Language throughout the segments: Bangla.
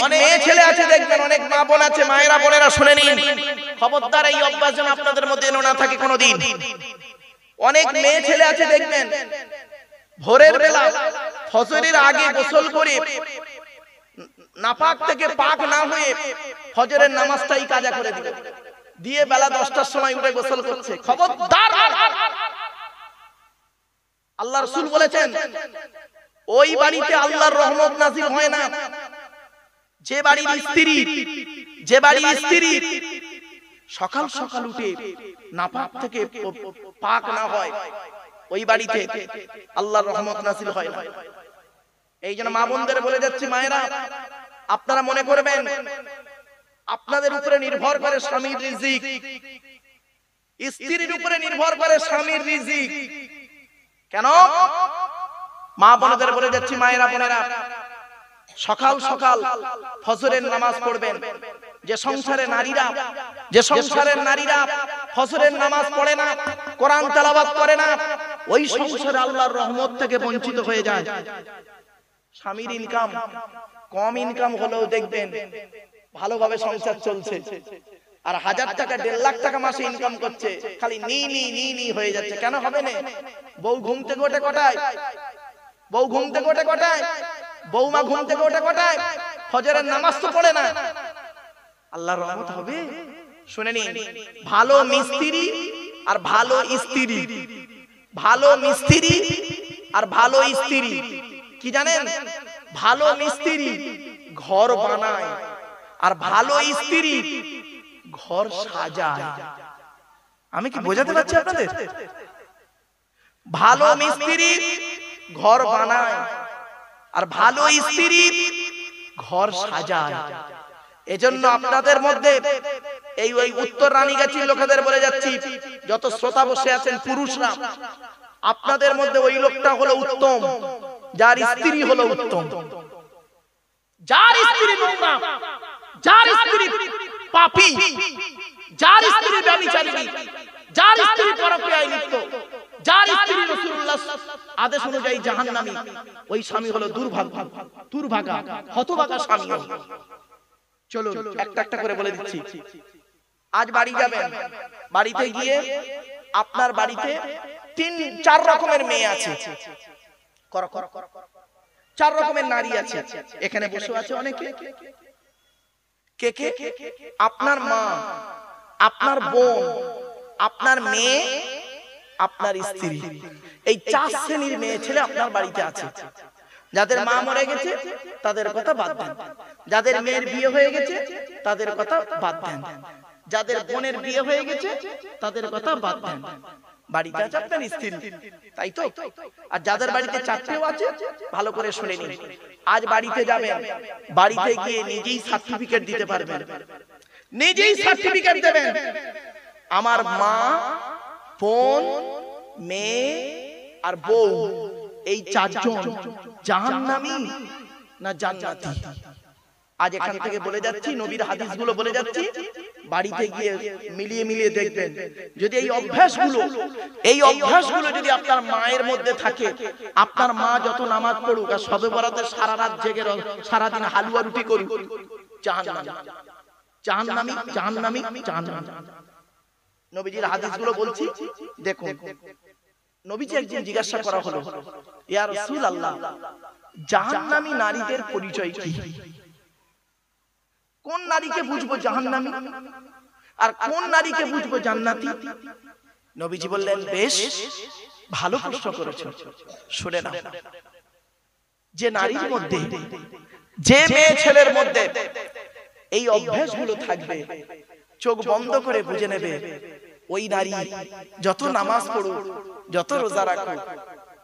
অনেক মেয়ে ছেলে আছে দেখবেন, অনেক মা বোন আছে, মায়েরা বোনেরা শুনে নিন, খবরদার এই অভ্যাস যেন আপনাদের মধ্যে না থাকে কোনোদিন। অনেক মেয়ে ছেলে আছে দেখবেন, ভোরের বেলা ফজরের আগে গোসল করে নাপাক থেকে পাক না হয়ে ফজরের নামাজটাই কাজা করে দিয়ে বেলা 10টার সময় উঠে গোসল করছে। খবরদার, আল্লাহ রাসূল বলেছেন ওই বাড়িতে আল্লাহর রহমত নাযিল হয় না। যে বাড়ির স্ত্রী সকাল সকাল উঠে নাপাক থেকে পাক না হয়, ওই বাড়িতে আল্লাহর রহমত নাযিল হয় না। এই জন্য মা বোনদের বলে যাচ্ছি, মায়েরা আপনারা মনে করবেন আপনাদের উপরে নির্ভর করে স্বামীর রিজিক, স্ত্রীর উপরে নির্ভর করে স্বামীর রিজিক। কেন? মা বোনদের বলে যাচ্ছি, মায়েরা বোনেরা, সকাল সকাল ফজরের নামাজ পড়বেন। যে সংসারের নারীরা ফজরের নামাজ পড়ে না, কোরআন তেলাওয়াত করে না, ওই সংসারে আল্লাহর রহমত থেকে বঞ্চিত হয়ে যায়। স্বামীর ইনকাম কম ইনকাম হলেও দেখবেন ভালোভাবে সংসার চলছে, আর 1000 টাকা 1.5 লাখ টাকা মাসে ইনকাম করছে, খালি নি হয়ে যাচ্ছে। কেন হবে না? বউ ঘুম থেকে ওঠে কটায়? বৌমা ঘুম থেকে ওঠে কটায়? ফজরের নামাজ তো পড়ে না। আল্লাহর রহমত হবে? শুনে নিন, ভালো মিস্ত্রি আর ভালো স্ত্রী কি জানেন? ভালো মিস্ত্রি ঘর বানায় আর ভালো স্ত্রী ঘর সাজায়। আমি কি বোঝাতে পারছি আপনাদের? ভালো মিস্ত্রি ঘর বানায় আর ভালো স্ত্রী ঘর সাজায়। এজন্য আপনাদের মধ্যে এই ওই উত্তর রানীগাছির লোকেদের বলে যাচ্ছি, যত শ্রোতা বসে আছেন পুরুষরা, আপনাদের মধ্যে ওই লোকটা হলো উত্তম যার স্ত্রী হলো উত্তম, যার স্ত্রী নোংরা, যার স্ত্রী পাপী, যার স্ত্রী ব্যভিচারিণী, যার স্ত্রী পরকীয়ায় লিপ্ত, যার স্ত্রী রাসূলুল্লাহ আদেশ অনুযায়ী জাহান্নামী, ওই স্বামী হলো দুর্ভাগা হতভাগা স্বামী। চলো একটা একটা করে বলে দিচ্ছি। আজ বাড়ি যাবেন, বাড়িতে গিয়ে আপনার বাড়িতে 3-4 রকমের মেয়ে আছে, 4 রকমের নারী আছে। এখানে বসে আছে অনেকে। কে? আপনার মা, আপনার বোন, আপনার মেয়ে, আপনার স্ত্রী। এই 4 শ্রেণীর মেয়ে ছেলে আপনার বাড়িতে আছে। যাদের মা মরে গেছে তাদের কথা বাদ দেন, যাদের মেয়ের বিয়ে হয়ে গেছে তাদের কথা বাদ দেন, যাদের বোনের বিয়ে হয়ে গেছে তাদের কথা বাদ দেন। বাড়িতে আছে আপনার স্ত্রী, তাই তো? আর যাদের বাড়িতে 4টেও আছে, ভালো করে শুনে নিন। আজ বাড়িতে যাবেন, বাড়িতে গিয়ে নিজেই সার্টিফিকেট দিতে পারবেন, নিজেই সার্টিফিকেট দেবেন, আমার মা, বোন, মেয়ে আর বউ এই 4 জন জাহান্নামী না জান্নাতি। আজ এখান থেকে বলে যাচ্ছি, নবীর হাদিসগুলো বলে যাচ্ছি, বাড়িতে গিয়ে মিলিয়ে দেখবেন। যদি এই অভ্যাসগুলো যদি আপনার মায়ের মধ্যে থাকে, আপনার মা যত নামাজ পড়ুক আর শবে বরাতে সারা রাত জেগে সারাদিন হালুয়া রুটি করুক, জাহান্নামী। নবীজির হাদিসগুলো বলছি, দেখুন। নবীজি একদিন জিজ্ঞাসা করা হলো, ইয়া রাসূলুল্লাহ, জাহান্নামী নারীদের পরিচয় কি? কোন নারীকে বুঝবো জাহান্নামী আর কোন নারীকে বুঝবো জান্নাতি? নবীজি বললেন, বেশ ভালো প্রশ্ন করেছো, শুনে নাও। যে নারীর মধ্যে, যে মেয়ে ছেলের মধ্যে এই অভ্যাসগুলো থাকবে, চোখ বন্ধ করে বুঝে নেবে ওই নারী যত নামাজ পড়ুক, যত রোজা রাখুক,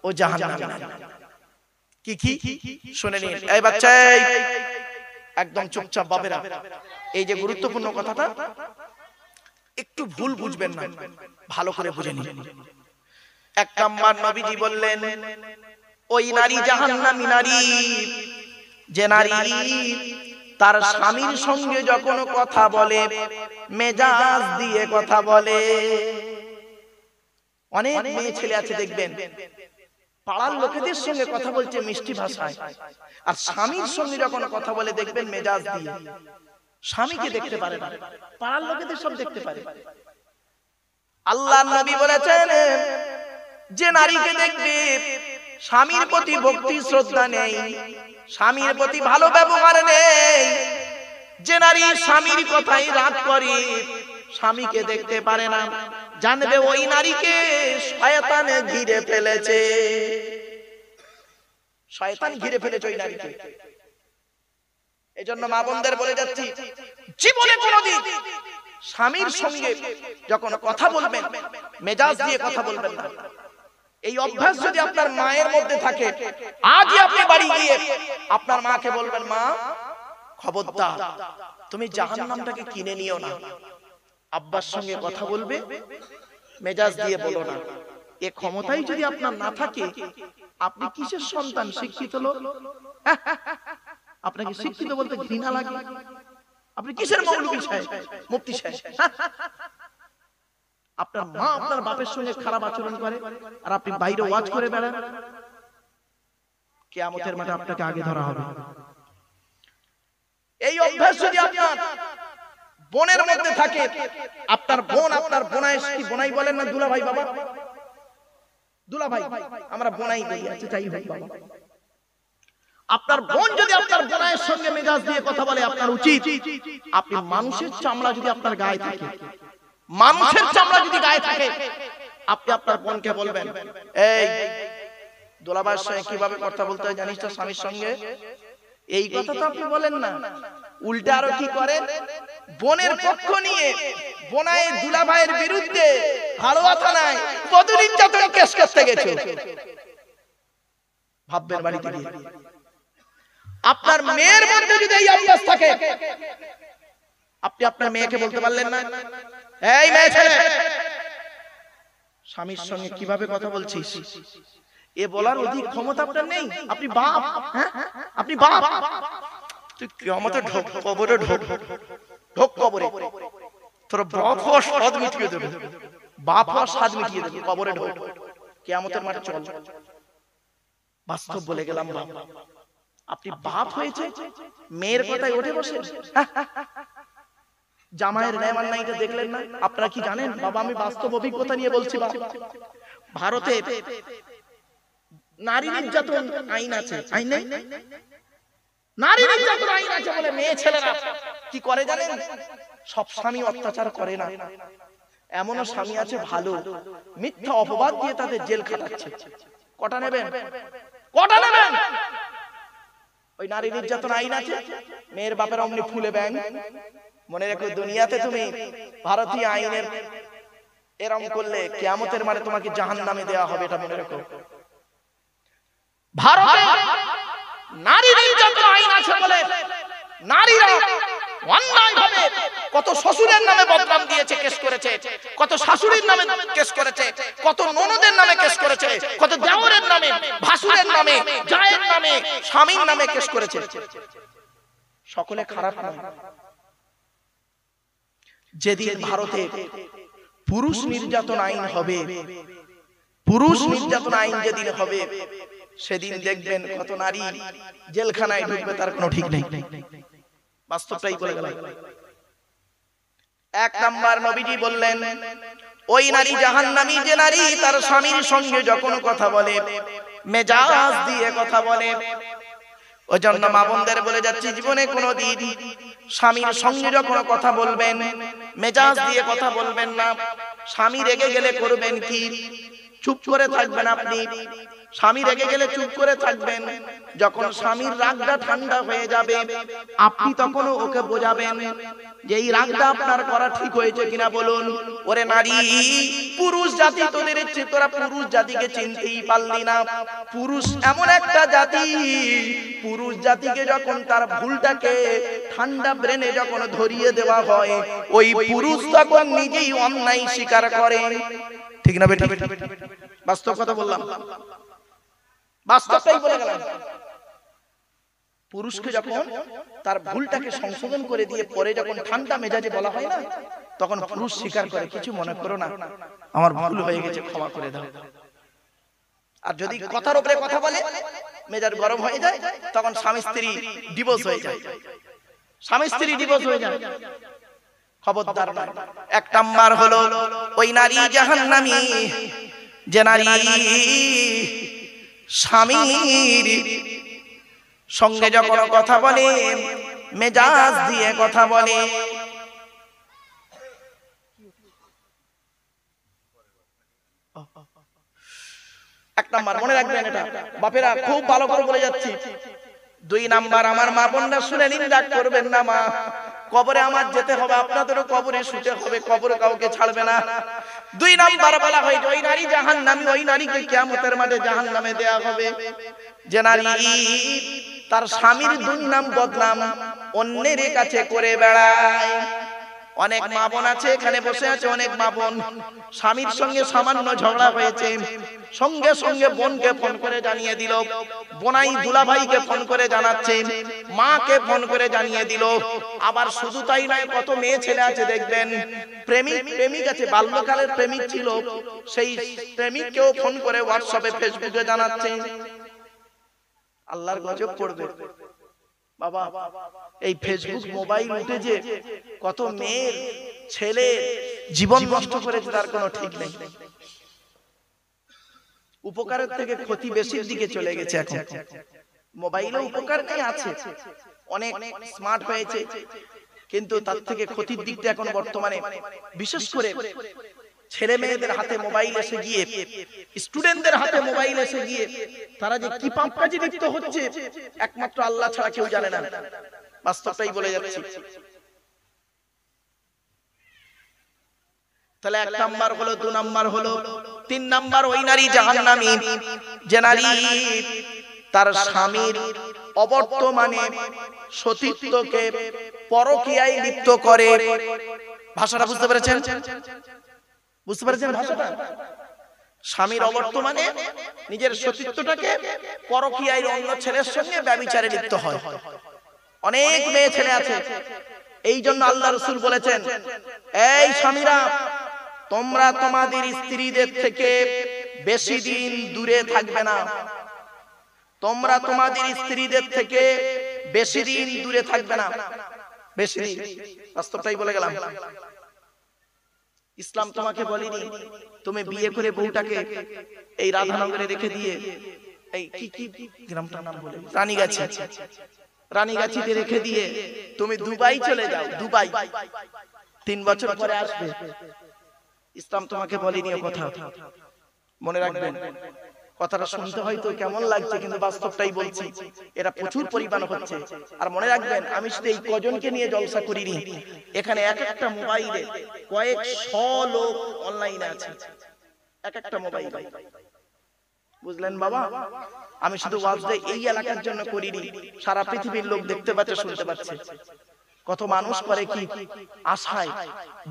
ও জাহান্নামী নারী। কি শুনে নিন। এই বাচ্চা, একদম চুপচাপ বাবেরা, এই যে গুরুত্বপূর্ণ কথাটা একটু ভুল বুঝবেন না, ভালো করে বুঝে নিন। 1 নাম্বার, নবীজি বললেন ওই নারী জাহান্নামী নারী যে নারী তার স্বামীর সঙ্গে যখন কথা বলে মেজাজ দিয়ে কথা বলে। অনেক মেয়ে ছেলে আছে দেখবেন, পাড়ার লোকেদের সঙ্গে কথা বলছে মিষ্টি ভাষায়, আর স্বামীর সঙ্গে যখন কথা বলে দেখবেন মেজাজ দিয়ে। স্বামীকে দেখতে পারে না, পাড়ার লোকেদের সব দেখতে পারে। আল্লাহর নবী বলেছেন, যে নারীকে দেখবে স্বামীর প্রতি ভক্তি শ্রদ্ধা নেই, স্বামীর প্রতি ভালো ব্যবহার নেই, যে নারী স্বামীর কথাই রাগ করে, স্বামীকে দেখতে পারে না, জানবে ওই নারীকে শয়তানে ঘিরে ফেলেছে। শয়তান ঘিরে ফেলেছে ওই নারীকে। এজন্য মা বোনদের বলে যাচ্ছি, জীবনে কোনোদিন স্বামীর সঙ্গে যখন কথা বলবেন মেজাজ দিয়ে কথা বলবেন না। এই অভ্যাস যদি আপনার মায়ের মধ্যে থাকে, আজই আপনি বাড়ি গিয়ে আপনার মাকে বলবেন, মা খবরদার তুমি জাহান্নামটাকে কিনে নিও না। আব্বার সঙ্গে কথা বলবে মেজাজ দিয়ে বলো না। এ ক্ষমতাই যদি আপনার না থাকে, আপনি কিসের সন্তান? শিক্ষিত লোক, আপনাকে শিক্ষিত বলতে ঘৃণা লাগে। আপনি কিসের মৌলবী সাহেব, মুফতি সাহেব? আপনার মা আপনার বাপের সঙ্গে খারাপ আচরণ করে, আর আপনি বাইরে ওয়াজ করে বেড়ান, কিয়ামতের মাঠে আপনাকে আগে ধরা হবে। এই অভ্যাস যদি আপনার বোনের মধ্যে থাকে, আপনার বোন আপনার বোনাই, কি বোনাই বলেন না, দুলা ভাই বাবা, দুলা ভাই, আমরা বোনাই বলি, আচ্ছা তাই হোক বাবা। আপনার বোন যদি আপনার বোনাইয়ের সঙ্গে মেজাজ দিয়ে কথা বলে, আপনার উচিত, আপনি মানুষের চামড়া যদি আপনার গায়ে থাকে, মানুষের চামড়া যদি গায়ে থাকে, আপনি আপনার বোনকে বলবেন, এই দুলাভাইয়ের সঙ্গে কিভাবে কথা বলতে হয় জানিস তো স্বামীর সঙ্গে? এই কথা তো আপনি বলেন না, উল্টা আরো কি করেন, বোনের পক্ষ নিয়ে বোনাই দুলাভাইয়ের বিরুদ্ধে হাড়োয়া থানায় বধূ নির্যাতন কেস করতে গেছে। ভাববেন বাড়িতে গিয়ে। আপনার মেয়ের মধ্যে যদি এই অভ্যাস থাকে, আপনি আপনার মেয়েকে বলতে পারলেন না, এই মেয়ে ছেলে স্বামীর সঙ্গে কিভাবে কথা বলছিস? এ বলার অধিক ক্ষমতা আপনার নেই। আপনি বাপ, হ্যাঁ আপনি বাপ, তুই কিয়ামতে ঢোক কবরে, ঢোক ঢোক কবরে, তোর বাপ হওয়া স্বাদ মিটিয়ে দেবে, বাপ হওয়া স্বাদ মিটিয়ে দেবে, কবরে ঢোক, কিয়ামতের মাঠে চল। বাস্তব বলে গেলাম বাপ। আপনি বাপ হয়েছে, মেয়ের কথায় উঠে বসে জামাইয়ের নেমান নাইটা দেখলেন না? আপনারা কি জানেন বাবা, আমি বাস্তব অভিজ্ঞতা নিয়ে বলছি, ভারতে নারী নির্যাতন আইন আছে, আইন নেই, নারী নির্যাতন আইন আছে বলে মেয়ে ছেলেরা কি করে জানেন? সব স্বামী অত্যাচার করে না, এমনও স্বামী আছে ভালো, মিথ্যা অপবাদ দিয়ে তাদের জেল খাটাচ্ছে। কটা নেবেন? কটা নেবেন? ওই নারী নির্যাতন আইন আছে, মেয়ের বাপের অমনি ফুলে ব্যাং। মনে রেখো, দুনিয়াতে তুমি ভারতীয় আইনের এরম করলে কিয়ামতের মাঠে তোমাকে জাহান্নামে দেওয়া হবে, এটা মনে রেখো। ভারতে নারী নির্যাতন আইন আছে বলে নারীরা অন্যায়ভাবে কত শ্বশুরের নামে বদনাম দিয়েছে, কেস করেছে, কত শাশুড়ির নামে কেস করেছে, কত ননদের নামে কেস করেছে, কত দেওরের নামে, ভাসুরের নামে, জায়ের নামে, স্বামীর নামে কেস করেছে। সকলে খারাপ নয়। যেদিন ভারতে পুরুষ নির্যাতন আইন হবে, পুরুষ নির্যাতন আইন যেদিন হবে, সেদিন দেখবেন কত নারী জেলখানায় ঢুকবে, তার কোনো ঠিক নেই। বাস্তবটাই বলে গেল। এক নাম্বার নবীজি বললেন, ওই নারী জাহান্নামী যে নারী তার স্বামীর সঙ্গে যখন কথা বলে মেজাজ দিয়ে কথা বলে। ওই জন্য মা বোনদের বলে যাচ্ছি, জীবনে কোনোদিন স্বামীর সঙ্গে যখন কথা বলবেন মেজাজ দিয়ে কথা বলবেন না। স্বামী রেগে গেলে করবেন কি? চুপ করে থাকবেন। আপনি স্বামী রেগে গেলে চুপ করে থাকবেন। যখন স্বামীর রাগটা ঠান্ডা হয়ে যাবে, আপনি তখন ওকে বোঝাবেন যে এই রাগটা আপনার করা ঠিক হয়েছে কিনা বলুন। ওরে নারী, পুরুষ জাতি তোদের ইচ্ছে, তোরা পুরুষ জাতিকে চিনতেই পারলি না। পুরুষ এমন একটা জাতি, পুরুষ জাতিকে যখন তার ভুলটাকে ঠান্ডা ব্রেনে যখন ধরিয়ে দেওয়া হয়, ওই পুরুষ তখন নিজেই অন্যায় স্বীকার করে। ঠিক না বেটা? বাস্তব কথা বললাম, বাস্তবটাই বলে গেলাম। পুরুষকে যখন তার ভুলটাকে সংশোধন করে দিয়ে পরে যখন ঠান্ডা মেজাজে বলা হয় না, তখন পুরুষ স্বীকার করে, কিছু মনে করো না, আমার ভুল হয়ে গেছে, ক্ষমা করে দাও। আর যদি কথার উপরে কথা বলে মেজাজ গরম হয়ে যায়, তখন স্বামী স্ত্রী ডিভোর্স হয়ে যায়, স্বামী স্ত্রী ডিভোর্স হয়ে যায়। খবরদার নয়। এক নাম্বার হলো ওই নারী জাহান্নামী যে নারী স্বামীর সঙ্গে যখন কথা বলে মেজাজ দিয়ে কথা বলে। এক নাম্বার মনে রাখবেন, এটা বাপেরা খুব ভালো করে বলে যাচ্ছি। দুই নাম্বার, আমার মা বোনরা শুনে নিন, রাগ করবেন না মা, কবরে আমার যেতে হবে, আপনাদেরও কবরে শুতে হবে, কবরে কাউকে ছাড়বে না। দুই নাম্বার বলা হয় ওই নারী জাহান্নামী, ওই নারীকে কিয়ামতের মাঠে জাহান্নামে দেয়া হবে যে নারী তার স্বামীর দুর্নাম বদনাম অন্যের কাছে করে বেড়ায়। অনেক মা বোন আছে এখানে বসে আছে, অনেক মা বোন স্বামীর সঙ্গে সামান্য ঝগড়া হয়েছে, সঙ্গে সঙ্গে বোনকে ফোন করে জানিয়ে দিল, বোনাই দুলাভাইকে ফোন করে জানাচ্ছে, মাকে ফোন করে জানিয়ে দিল। আবার শুধু তাই নয়, কত মেয়ে ছেলে আছে দেখবেন প্রেমিক আছে, বাল্যকালের প্রেমিক ছিল, সেই প্রেমিককেও ফোন করে হোয়াটসঅ্যাপে ফেসবুকে জানাচ্ছে। আল্লাহর গজব পড়বে বাবা। এই ফেসবুক মোবাইল উঠে যে কত মেয়ের ছেলে জীবন নষ্ট করেছে তার কোনো ঠিক নেই। উপকারের থেকে ক্ষতি বেশির দিকে চলে গেছে এখন। মোবাইলে উপকার নেই আছে, অনেক স্মার্ট হয়েছে, কিন্তু তার থেকে ক্ষতির দিকটা এখন বর্তমানে বিশেষ করে ছেলে মেয়েদের হাতে মোবাইল এসে গিয়ে, স্টুডেন্টদের হাতে মোবাইল এসে গিয়ে তারা যে কি পাপ কাজে লিপ্ত হচ্ছে একমাত্র আল্লাহ ছাড়া কেউ জানে না। বাস্তবটাই বলে যাচ্ছি। তাহলে এক নাম্বার হলো, দু নাম্বার হলো, তিন নাম্বার ওই নারী জাহান্নামী যে নারী তার স্বামীর অবর্তমানে সতীত্বকে পরকীয়ায় লিপ্ত করে। ভাষাটা বুঝতে পেরেছেন? বুঝতে পেরেছেন ভাষাটা? স্বামীর অবর্তমানে নিজের সতীত্বটাকে পরকীয়ায় অন্য ছেলের সঙ্গে ব্যভিচারে লিপ্ত হয়। অনেক মেয়ে ছেলে আছে। এই জন্য আল্লাহ রাসূল বলেছেন, এই স্বামীরা তোমরা তোমাদের স্ত্রীদের থেকে বেশি দিন দূরে থাকবে না, তোমরা তোমাদের স্ত্রীদের থেকে বেশি দিন দূরে থাকবে না। বেশি দিন, বাস্তবটাই বলে গেলাম। ইসলাম তোমাকে বলেনি তুমি বিয়ে করে বউটাকে এই রাধানগরে রেখে দিয়ে, এই কি গ্রামটার নাম বলে, রানীগাছিতে রেখে দিয়ে তুমি দুবাই চলে যাও, দুবাই 3 বছর পরে আসবে। ইসলাম তোমাকে বলেনি ও কথা। মনে রাখবেন, কথাটা শুনতে হয়তো কেমন লাগছে, কিন্তু বাস্তবটাই বলছি, এটা প্রচুর পরিমাণ হচ্ছে। আর মনে রাখবেন, আমি শুধু এই কজনকে নিয়ে জলসা করিনি, এখানে এক একটা মোবাইলে কয়েকশো লোক অনলাইনে আছে, এক একটা মোবাইলে। বুঝলেন বাবা? আমি শুধু ওয়াজটা এই এলাকার জন্য করিনি, সারা পৃথিবীর লোক দেখতে পাচ্ছে, শুনতে পাচ্ছে। কত মানুষ করে কি আশায়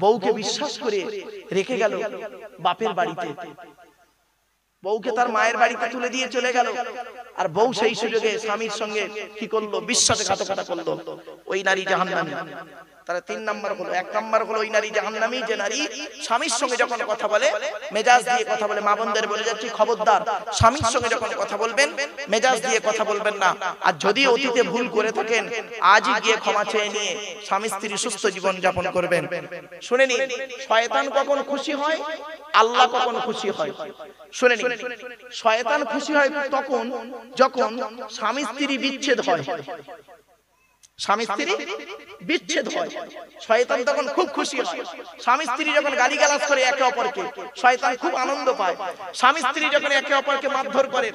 বউকে বিশ্বাস করে রেখে গেল বাপের বাড়িতে, বউকে তার মায়ের বাড়িতে তুলে দিয়ে চলে গেল, আর বউ সেই সুযোগে স্বামীর সঙ্গে কি করলো, বিশ্বাসঘাতকতা করলো। ওই নারী জাহান্নামী। তাহলে 3 নাম্বার হলো, 1 নাম্বার হলো ওই নারী জাহান্নামী যে নারী স্বামীর সঙ্গে যখন কথা বলে মেজাজ দিয়ে কথা বলে। মা বোনদের বলে যাচ্ছি, খবরদার, স্বামীর সঙ্গে যখন কথা বলবেন মেজাজ দিয়ে কথা বলবেন না। আর যদি অতীতে ভুল করে থাকেন আজই গিয়ে ক্ষমা চেয়ে নিয়ে স্বামী স্ত্রী সুস্থ জীবন যাপন করবেন। শুনে নিন, শয়তান কখন খুশি হয়, আল্লাহ কখন খুশি হয়। শুনে নিন, শয়তান খুশি হয় তখন যখন স্বামী স্ত্রী বিচ্ছেদ হয়। স্বামী স্ত্রী বিচ্ছেদ হয়, শয়তান তখন খুব খুশি হয়। স্বামী স্ত্রী যখন গালিগালাজ করে একে অপরকে, শয়তান খুব আনন্দ পায়। স্বামী স্ত্রী যখন একে অপরকে মারধর করে,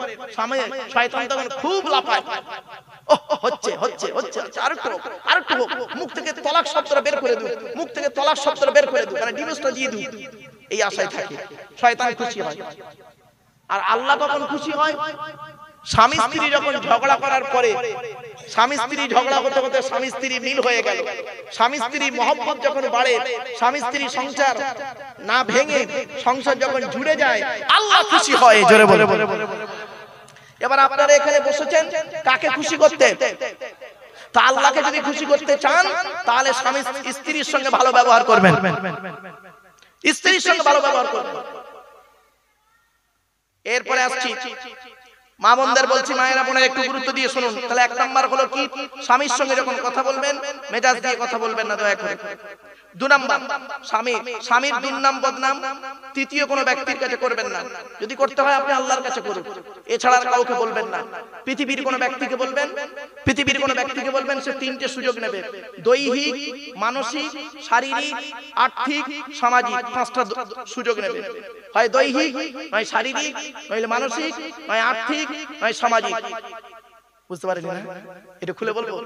শয়তান তখন খুব লাফায়, হচ্ছে হচ্ছে হচ্ছে, আরেকটু হোক, মুখ থেকে তলাক শব্দটা বের করে দিই, মুখ থেকে তলাক শব্দটা বের করে দিই, মানে ডিভোর্সটা দিয়ে দিই, এই আশায় থাকে। শয়তান খুশি হয়। আর আল্লাহ কখন খুশি হয়? স্বামী স্ত্রী যখন ঝগড়া করার পরে, স্বামী স্ত্রী ঝগড়া হতে হতে স্বামী স্ত্রী মিল হয়ে গেল, স্বামী স্ত্রী মহব্বত যখন বাড়ে, স্বামী স্ত্রী সংসার না ভেঙে সংসার যখন জুড়ে যায়, আল্লাহ খুশি হয়। জোরে বলে। এবার আপনারা এখানে বসেছেন কাকে খুশি করতে? তা আল্লাহকে যদি খুশি করতে চান তাহলে স্বামী স্ত্রীর সঙ্গে ভালো ব্যবহার করবেন, স্ত্রীর সঙ্গে ভালো ব্যবহার করবেন। এরপরে আসছি মা বোনদের বলছি, মায়েরা বোনেরা একটু গুরুত্ব দিয়ে শুনুন। তাহলে এক নাম্বার হলো কি, স্বামীর সঙ্গে যখন কথা বলবেন মেজাজ দিয়ে কথা বলবেন না দয়া করে। দু নাম্বার, স্বামীর দুর্নাম বদনাম তৃতীয় কোনো ব্যক্তির কাছে করবেন না। যদি করতে হয় আপনি আল্লাহর কাছে করুন, এছাড়া আর কাউকে বলবেন না। পৃথিবীর কোনো ব্যক্তিকে বলবেন, সে তিনটে সুযোগ নেবে: দৈহিক, মানসিক, শারীরিক, আর্থিক, সামাজিক, পাঁচটা সুযোগ নেবে। হয় দৈহিক, নয় শারীরিক, নইলে মানসিক, নয় আর্থিক, নয় সামাজিক। বুঝতে পারেন না? এটা খুলে বলবো।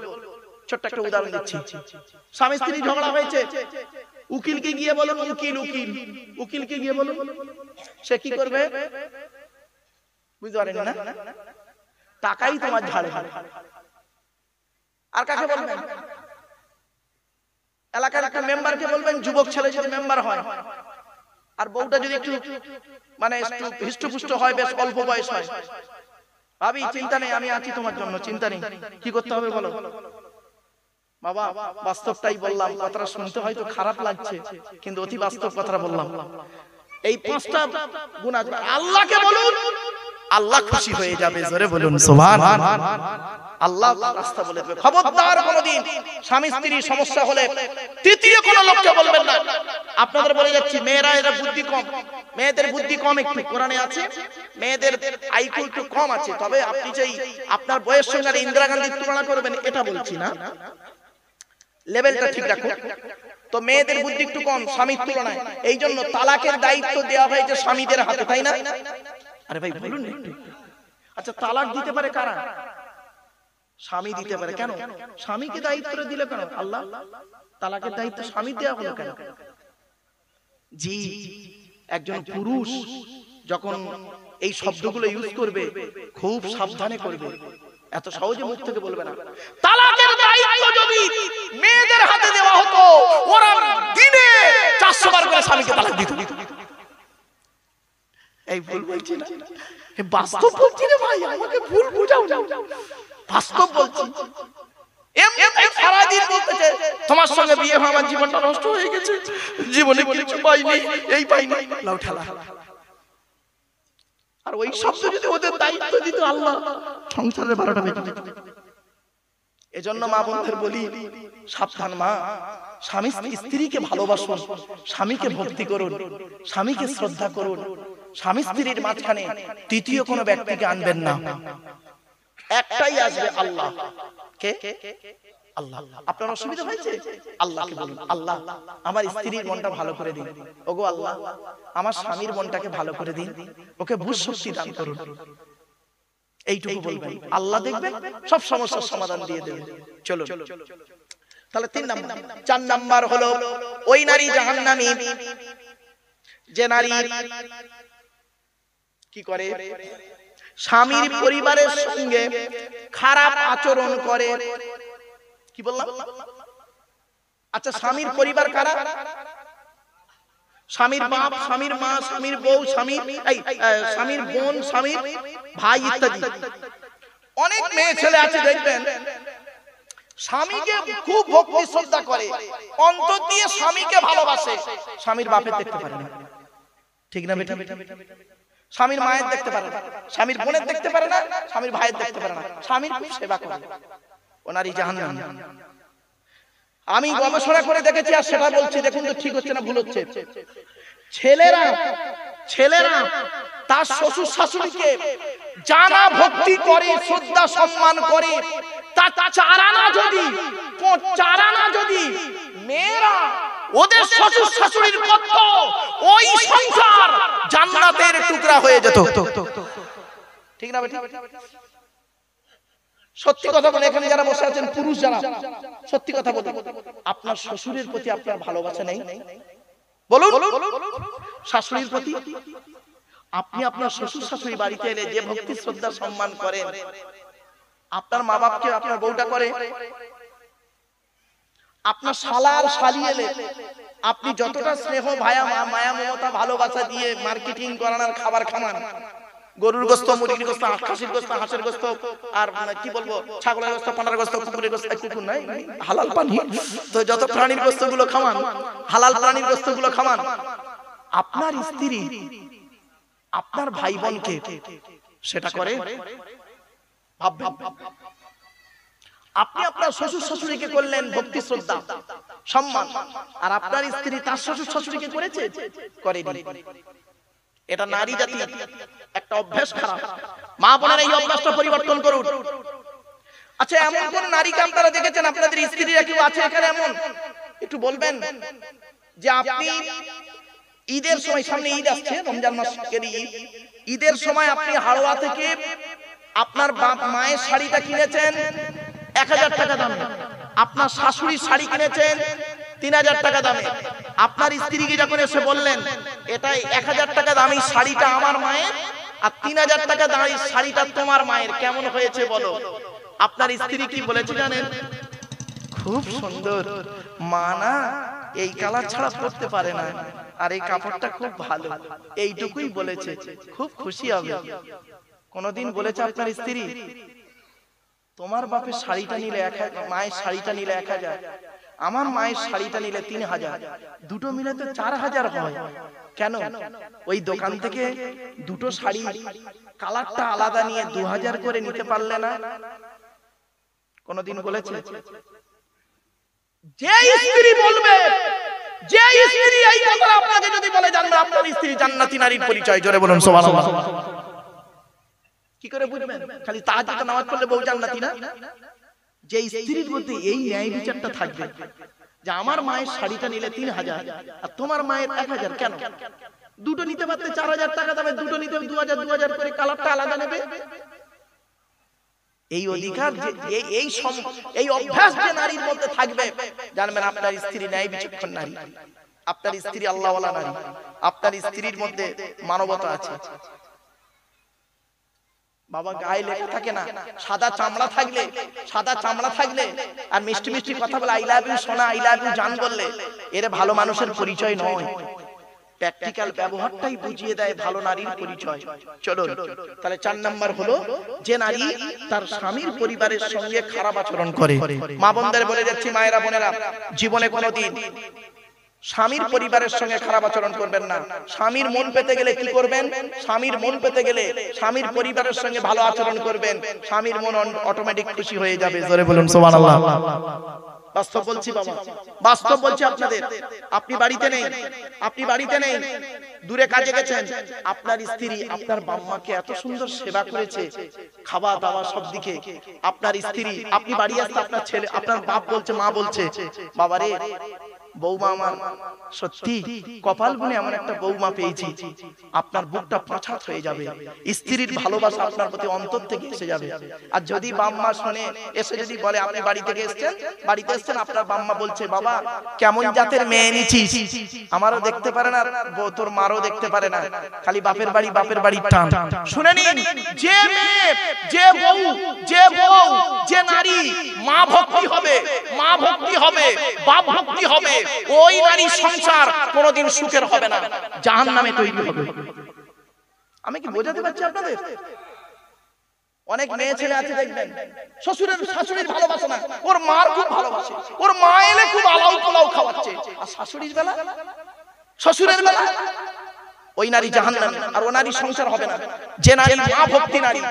ছোট্ট একটা উদাহরণ দিচ্ছি। স্বামী স্ত্রী ঝগড়া হয়েছে, উকিলকে গিয়ে বলুন, উকিলকে গিয়ে বলুন, সে কি করবে? বুঝতে পারেন না? টাকাই তোমার ঝাড়ে। আর কাকে বলবেন? এলাকার একটা মেম্বারকে বলবেন, যুবক ছেলে যদি মেম্বার হয়, আর বউটা যদি একটু একটু হৃষ্টপুষ্ট হয়, বেশ অল্প বয়স হয়, ভাবি চিন্তা নেই, আমি আছি তোমার জন্য, চিন্তা নেই। কি করতে হবে বলো? বাবা বাস্তবটাই বললাম, কথাটা শুনতে হয়তো খারাপ লাগছে, কিন্তু অতি বাস্তব কথাটা বললাম। এই পাঁচটা গুণ আছে, আল্লাহকে বলুন, আল্লাহ খুশি হয়ে যাবে। জোরে বলুন সুবহানাল্লাহ। আল্লাহ রাস্তা বলে দেবে। খবরদার কোনদিন স্বামী স্ত্রীর সমস্যা হলে তৃতীয় কোন লোককে বলবেন না। আপনাদের বলে যাচ্ছি, মেয়েরা এরা বুদ্ধি কম, মেয়েদের বুদ্ধি কম একটু, কোরআনে আছে মেয়েদের আইকিউ একটু কম আছে। তবে আপনি যেই আপনার বয়সের সঙ্গে আর ইন্দিরা গান্ধীর তুলনা করবেন এটা বলছি না, লেভেলটা ঠিক রাখুন। তো মেয়েদের বুদ্ধি একটু কম স্বামীর তুলনায়, এই জন্য তালাকের দায়িত্ব দেওয়া হয়েছে স্বামীদের হাতে, তাই না? আরে ভাই বলুন একটু। আচ্ছা, তালাক দিতে পারে কারা? স্বামী দিতে পারে। কেন স্বামীকে দায়িত্ব দিল কেন আল্লাহ? তালাকের দায়িত্ব স্বামী দেওয়া হলো কেন? জি, একজন পুরুষ যখন এই শব্দগুলো ইউজ করবে খুব সাবধানে করবে, এত সহজে মুখ থেকে বলবে না। তালাকের দায়িত্ব যদি মেয়েদের হাতে দেওয়া হতো, ওরা দিনে 400 বার করে স্বামীকে তালাক দিত। এই ভুল বলছি না, বাস্তব বলছি রে ভাই, আমাকে ভুল বুঝাও না, বাস্তব বলছি। এমনি সারাদিন বলতেছে তোমার সঙ্গে বিয়ে হয়ে আমার জীবনটা নষ্ট হয়ে গেছে, জীবনে কিছু পাইনি, এই পাইনি, লাউ ঠেলা। আর ওই শব্দ যদি ওদের দায়িত্ব দিত আল্লাহ, সংসারের 12টা বেজে যেত। এজন্য মা বোনদের বলি, সাবধান মা, স্বামী স্ত্রীকে ভালোবাসুন, স্বামীকে ভক্তি করুন, স্বামীকে শ্রদ্ধা করুন। স্বামী স্ত্রীর মাঝখানে তৃতীয় কোনো ব্যক্তিকে আনবেন না, একটাই আসবে, আল্লাহ। কে? আল্লাহ। আপনার অসুবিধা হয়েছে, আল্লাহকে বলুন, আল্লাহ আমার স্ত্রীর মনটা ভালো করে দিন, ওগো আল্লাহ আমার স্বামীর মনটাকে ভালো করে দিন, ওকে বুঝ শক্তি দান করুন। এইটুকু বলবেন, আল্লাহ দেখবেন সব সমস্যার সমাধান দিয়ে দেবেন। চলো তাহলে 3 নাম্বার। 4 নাম্বার হলো ওই নারী জাহান্নামী যে নারী কি করে, স্বামীর পরিবারের সঙ্গে খারাপ আচরণ করে। কি বললাম? আচ্ছা, স্বামীর পরিবার কারা? স্বামীর বাপ, স্বামীর মা, স্বামীর বউ, স্বামীর বোন, স্বামীর ভাই ইত্যাদি। অনেক মেয়ে ছেলে আছে দেখবেন স্বামীকে খুব ভক্তি শ্রদ্ধা করে, অন্তর দিয়ে স্বামীকে ভালোবাসে, স্বামীর বাপের দেখতে পারে না। ঠিক না বেটা? স্বামীর মায়ের দেখতে পারে না, স্বামীর বোনের দেখতে পারে না, স্বামীর ভাইয়ের দেখতে পারে না, স্বামীর খুব সেবা করে। ও নারী জাহান্নামী। আমি গবেষণা করে দেখেছি, আর সেটা বলছি, দেখুন তো ঠিক হচ্ছে না ভুল হচ্ছে। ছেলেরা তার শ্বশুর শাশুড়িকে জানা ভক্তি করে, শ্রদ্ধা সম্মান করে, তার চারানা যদি মেয়েরা ওদের শ্বশুর শাশুড়ির করত, ওই সংসার জান্নাতের টুকরা হয়ে যেত। ঠিক না বেটা? সত্যি কথা বলে, এখানে যারা বসে আছেন পুরুষ যারা, সত্যি কথা বলুন, আপনার শ্বশুরের প্রতি আপনার ভালোবাসা নেই? বলুন, শাশুড়ির প্রতি আপনি আপনার শ্বশুর শাশুড়ি বাড়িতে এলে যে ভক্তি শ্রদ্ধা সম্মান করেন, আপনার মা বাপকে আপনার বউটা করে। আপনার শালার শালি এলে আপনি যতটা স্নেহ মায়া মমতা ভালোবাসা দিয়ে মার্কেটিং করান আর খাবার খামান, গরুর গোস্ত, মুরগির গোস্ত, খাসির গোস্ত, হাঁসের গোস্ত, আর কি বলবো, ছাগলের গোস্ত, পাঁঠার গোস্ত, কুকুরের গোস্ত, কুকুর নাই হালাল পানি, তো যত প্রাণীর গোস্ত গুলো খামান, হালাল প্রাণীর গোস্ত গুলো খামান। আপনার স্ত্রী আপনার ভাই বোনকে সেটা করে ভাববেন। আপনি আপনার শ্বশুর শাশুড়িকে করলেন ভক্তি শ্রদ্ধা সম্মান, আর আপনার স্ত্রী তার শ্বশুর শাশুড়িকে করেছে? করেনি। এটা নারী জাতির একটা অভ্যাস খারাপ। মা বোনেরা এই অভ্যাসটা পরিবর্তন করুন। আচ্ছা, এমন কোন নারীকে আপনারা দেখেছেন, আপনাদের স্ত্রীরা কেউ আছে এখানে এমন? একটু বলবেন যে আপনি ঈদের সময়, সামনে ঈদ আসছে, রমজান মাসের ঈদ, ঈদের সময় আপনি হাওড়া থেকে আপনার বাপ মায়ের শাড়িটা কিনেছেন 1000 টাকা দামে, আপনার শাশুড়ির শাড়ি কিনেছেন 3000 টাকা দামে। আপনার স্ত্রীকে যখন এসে বললেন এটাই 1000 টাকা দামি শাড়িটা আমার মায়ের, আর 3000 টাকা দামি শাড়িটা তোমার মায়ের, কেমন হয়েছে বলো? আপনার স্ত্রী কি বলেছে জানেন? খুব সুন্দর, মা না এই কালার ছাড়া পরতে পারে না, আর এই কাপড়টা খুব ভালো, এইটুকুই বলেছে, খুব খুশি হবে। কোনদিন বলেছে আপনার স্ত্রী তোমার বাপের শাড়িটা নিলে মায়ের শাড়িটা নিলে 1000, আমার মায়ের শাড়িটা নিলে 3000, দুটো মিলে তো 4000 হয়, কেন ওই দোকান থেকে দুটো শাড়ি কালারটা আলাদা নিয়ে 2000 করে নিতে পারলে না? কোনদিন বলেছে? যে স্ত্রী বলবে, যে স্ত্রী এই কথা আপনাকে যদি বলে, জানবেন আপনার স্ত্রী জান্নাতি নারীর পরিচয়। জোরে বলুন সুবহানাল্লাহ। কি করে বুঝবেন? খালি তাহাজ্জুদ নামাজ পড়লে বউ জান্নাতি না? যে স্ত্রীর মধ্যে এই ন্যায় বিচারটা থাকবে যে আমার মায়ের শাড়িটা নিলে 3000 আর তোমার মায়ের 1000, কেন দুটো নিতে পারতে 4000 টাকা দামে, দুটো নিতে 2000 করে, কালারটা আলাদা নেবে? এই অধিকার, এই অভ্যাস যে নারীর মধ্যে থাকবে, জানবেন আপনার স্ত্রী ন্যায় বিচক্ষণ নারী, আপনার স্ত্রী আল্লাহওয়ালা নারী, আপনার স্ত্রীর মধ্যে মানবতা আছে। বাবা গায়ে লেখা থাকে না, সাদা চামড়া থাকলে আর মিষ্টি মিষ্টি কথা বলে, আই লাভ ইউ সোনা, আই লাভ ইউ জান বললে, এর ভালো মানুষের পরিচয় নয়। প্র্যাকটিক্যাল ব্যবহারটাই বুঝিয়ে দেয় ভালো নারীর পরিচয়। চলো তাহলে 4 নাম্বার হলো যে নারী তার স্বামীর পরিবারের সঙ্গে খারাপ আচরণ করে। মা বোনদের বলে যাচ্ছি, মায়েরা বোনেরা, জীবনে কোনোদিন স্বামীর পরিবারের সঙ্গে খারাপ আচরণ করবেন না। স্বামীর মন পেতে গেলে কি করবেন? স্বামীর মন পেতে গেলে স্বামীর পরিবারের সঙ্গে ভালো আচরণ করবেন, স্বামীর মন অটোমেটিক খুশি হয়ে যাবে। জোরে বলুন সুবহানাল্লাহ। বাস্তব বলছি বাবা, বাস্তব বলছি আপনাদের। আপনি বাড়িতে নেই, দূরে কাজে গেছেন, আপনার স্ত্রী আপনার বাম্মাকে এত সুন্দর সেবা করেছে, খাওয়া দাওয়া সব দিকে, আপনার স্ত্রী, আপনি বাড়ি আসতে আপনার ছেলে, আপনার বাপ বলছে, মা বলছে, বাবারে বৌমা আমার সত্যি কপাল গুনে এমন একটা বৌমা পেয়েছি, আপনার বুকটা পাঁচাত হয়ে যাবে, স্ত্রীর ভালোবাসা আপনার প্রতি অন্তর থেকে এসে যাবে। আর যদি বাম্মা শুনে এসে যদি বলে আপনি বাড়ি থেকে এসেছেন, আপনার বাম্মা বলছে, বাবা কেমন জাতের মেয়ে এনেছিস, আমারও দেখতে পারে না, তোর মারও দেখতে পারে না, খালি বাপের বাড়ি টান। শুনে নিন, যে মেয়ে, যে বউ, যে নারী মা ভক্তি হবে, বাপ ভক্তি হবে, ওই নারীর সংসার কোনোদিন সুখের হবে না, জাহান্নামে তৈরি হবে। আমি কি বোঝাতে পারছি আপনাদের? অনেক মেয়ে ছেলে আছে দেখবেন, শাশুড়ির ভালোবাসে না, ওর মার খুব ভালোবাসে, ওর মা এলে খুব আলাউ পোলাও খাওয়াচ্ছে, আর শ্বশুরের বেলা ওই নারী জাহান্নামী, আর ও নারী সংসার হবে না। যে নারী মা ভক্তি নারী,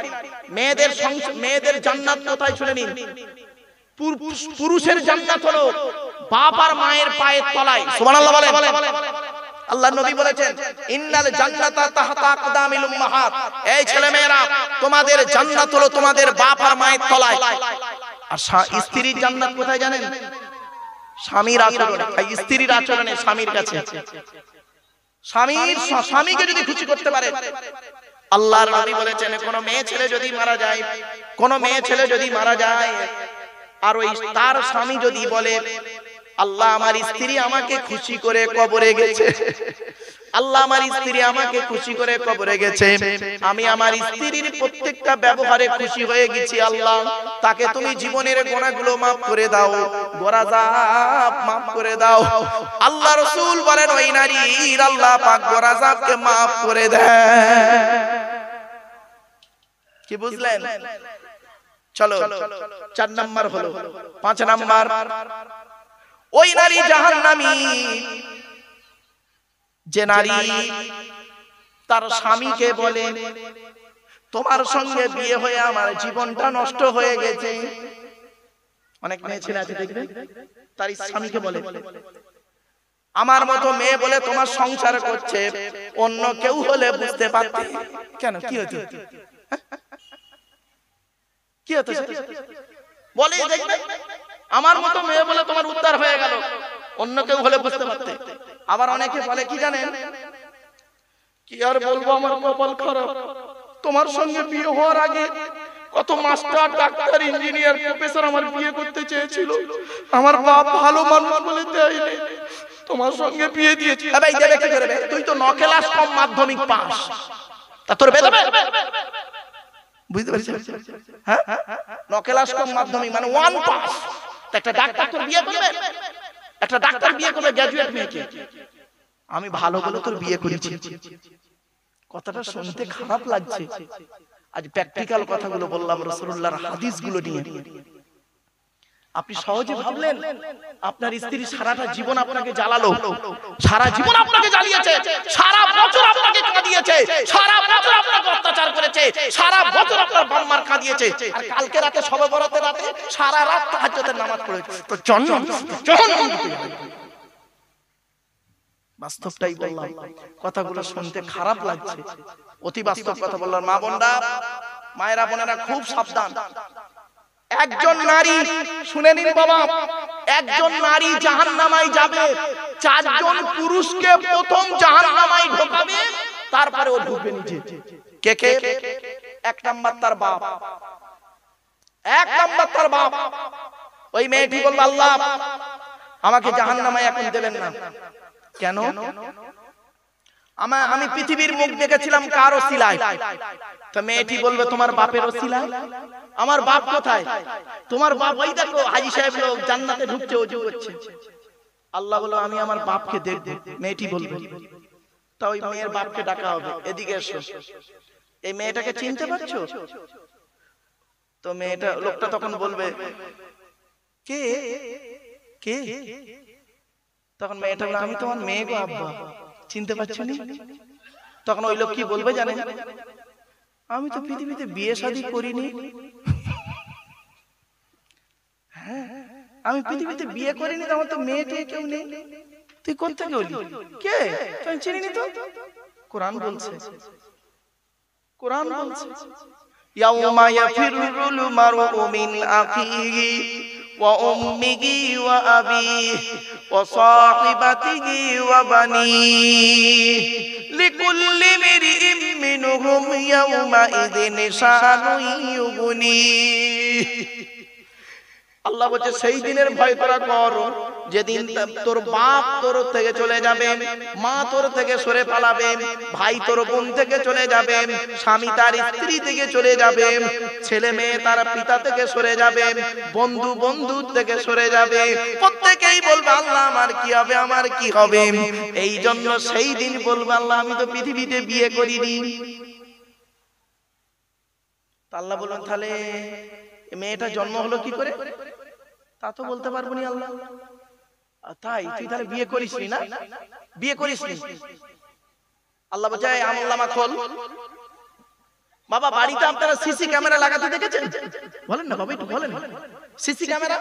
মেয়েদের জান্নাত কোথায়? শুনে নিন, পুরুষের জান্নাত হলো বাপ আর মায়ের পায়ের তলায়। সুবহানাল্লাহ বলেন। আল্লাহর নবী বলেছেন, ইন্নাল জান্নাতা তাহতা আকদামিল উম্মাহাত, এই ছেলেমেয়েরা তোমাদের জান্নাত হলো তোমাদের বাপ আর মায়ের তলায়। আর স্ত্রীর জান্নাত কোথায় জানেন? স্বামীর আচরণে, স্ত্রীর আচরণে, স্বামীর কাছে। স্বামীকে যদি খুশি করতে পারে, আল্লাহর নবী বলেছেন, কোন মেয়ে ছেলে যদি মারা যায় আর ওই তার স্বামী যদি বলে, আল্লাহ আমার স্ত্রী আমাকে খুশি করে কবরে গেছে, আল্লাহ আমার স্ত্রী আমাকে খুশি করে কবরে গেছে, আমি আমার স্ত্রীর প্রত্যেকটা ব্যবহারে খুশি হয়ে গেছি, আল্লাহ তাকে তুমি জীবনের গুনাহগুলো মাফ করে দাও, গোরাজাব মাফ করে দাও। আল্লাহ রাসূল বলেন, ওই নারীর আল্লাহ পাক গোরাজাবকে মাফ করে দেয়। কি বুঝলেন? চলো 4 নাম্বার হলো। 5 নাম্বার, ওই নারী জাহান্নামী যে নারী তার স্বামীকে বলে তোমার সঙ্গে বিয়ে হয়ে আমার জীবনটা নষ্ট হয়ে গেছে। অনেক মেয়ে ছেলে আছে দেখবেন, তার স্বামীকে বলে আমার মতো মেয়ে বলে তোমার সংসার করছে, অন্য কেউ হলে বুঝতে পারতে। কেন, কি হতো, কি হতো বলে দেখবে, আমার মতো মেয়ে বলে তোমার উদ্ধার হয়ে গেল, অন্য কেউ হলে বুঝতে পারতে। আবার অনেকে বলে কি জানেন, কি আর বলবো, আমার কপাল খারাপ, তোমার সঙ্গে বিয়ে হওয়ার আগে কত মাস্টার, ডাক্তার, ইঞ্জিনিয়ার, প্রফেসর আমার বিয়ে করতে চেয়েছিল, আমার বাপ ভালো মানুষ বলে দেয়নি, তোমার সঙ্গে বিয়ে দিয়েছি। এই দেবে কি করবে, তুই তো 9 ক্লাস কম মাধ্যমিক পাস, তা তোর বেদবে, বুঝতে পারছিস? হ্যাঁ, 9 ক্লাস কম মাধ্যমিক মানে 1 পাস। একটা ডাক্তার তোর বিয়ে করবে, একটা ডাক্তার বিয়ে করবে গ্র্যাজুয়েট মেয়েকে, আমি ভালো বলে তোর বিয়ে করেছি। কথাটা শুনতে খারাপ লাগছে, আজ প্র্যাকটিক্যাল কথাগুলো বললাম রাসূলুল্লাহর হাদিসগুলো নিয়ে। আপনি সহজে ভাবলেন আপনার স্ত্রী সারাটা জীবন আপনাকে জ্বালালো, সারা জীবন আপনাকে জ্বালিয়েছে, সারা বছর আপনাকে কাঁদিয়েছে, সারা বছর আপনাকে অত্যাচার করেছে, সারা বছর আপনার বাম্মার কাঁদিয়েছে, আর কালকে রাতে শবে বরাতের রাতে সারা রাত তাহাজ্জুদের নামাজ পড়েছে, তো জাহান্নাম। বাস্তবটাই বললাম, কথাগুলো শুনতে খারাপ লাগছে, অতি বাস্তব কথা বললাম। মা বোনরা, মায়েরা, বোনেরা খুব সাবধান। একজন নারী, শুনে নিন বাবা, একজন নারী জাহান্নামায় যাবে, 4 জন পুরুষকে প্রথম জাহান্নামায় ঢোকাবে, তারপরে ও ঢুকবে নিজে। কে কে? 1 নাম্বার তার বাপ, 1 নাম্বার তার বাপ। ওই মেয়েটি বলল আল্লাহ আমাকে জাহান্নামায় এখন দেবেন না। কেন? আমি পৃথিবীর মুখ দেখেছিলাম কার ওসিলায়। তো মেয়েটি বলবে তোমার বাপের ওসিলায়। আমার বাপ কোথায়? তোমার বাপ ওই দেখো হাজী সাহেব লোক জান্নাতে ঢুকছে, ওযু করছে। আল্লাহ বলল আমি আমার বাপকে দেখব। মেয়েটি বলবে, তা ওই মেয়ের বাপকে ডাকা হবে, এদিকে এসো, এই মেয়েটাকে চিনতে পারছো? তো মেয়েটা, লোকটা তখন বলবে কে কে? তখন মেয়েটা বলে আমি তোমার মেয়ে গো আব্বা, চিনতে পারছো না? তখন ওই লোক কি বলবে জানেন? আমি তো পৃথিবীতে বিয়ে শাদী করিনি। হ্যাঁ, আমি পৃথিবীতে বিয়ে করিনি, আমার তো মেয়েটে কেউ নেই, তুই কোত্থেকে হলি? কে? তুই চিনিনি তো? কোরআন বলছে, কোরআন বলছে ইয়াউমা ইয়াফিরুল মারউ মিন আখিহি ওয়া উম্মিহি ওয়া আবিহি ওয়া সাহিবাতিহি ওয়া বানিহি লিকুল্লি মিরইম মিনহুম ইয়াউমা ইযিন শানুন ইউগনিহি। আল্লাহ বলছে সেই দিনের ভয় করা কর যেদিন তোর বাপ তোর থেকে চলে যাবে, মা তোর থেকে সরে পালাবে, ভাই তোর বোন থেকে চলে যাবে, স্বামী তার স্ত্রী থেকে চলে যাবে, ছেলে মেয়ে তার পিতা থেকে সরে যাবে, বন্ধু বন্ধু থেকে সরে যাবে, প্রত্যেকেই বলবে আল্লাহ আমার কি হবে, আমার কি হবে। এই জন্য সেই দিন বলবে আল্লাহ আমি তো পৃথিবীতে বিয়ে করিনি। আল্লাহ বললেন তাহলে মেয়েটা জন্ম হলো কি করে? তা তো বলতে পারবো না আল্লাহ। তাই তুই তাহলে বিয়ে করিসনি না? বিয়ে করিসনি? আল্লাহ বলছে আমলনামা খোল। বাবা বাড়িতে আপনারা সিসি ক্যামেরা লাগাতে দেখেছেন? বলেন না বাবা, একটু বলেন। সিসি ক্যামেরা,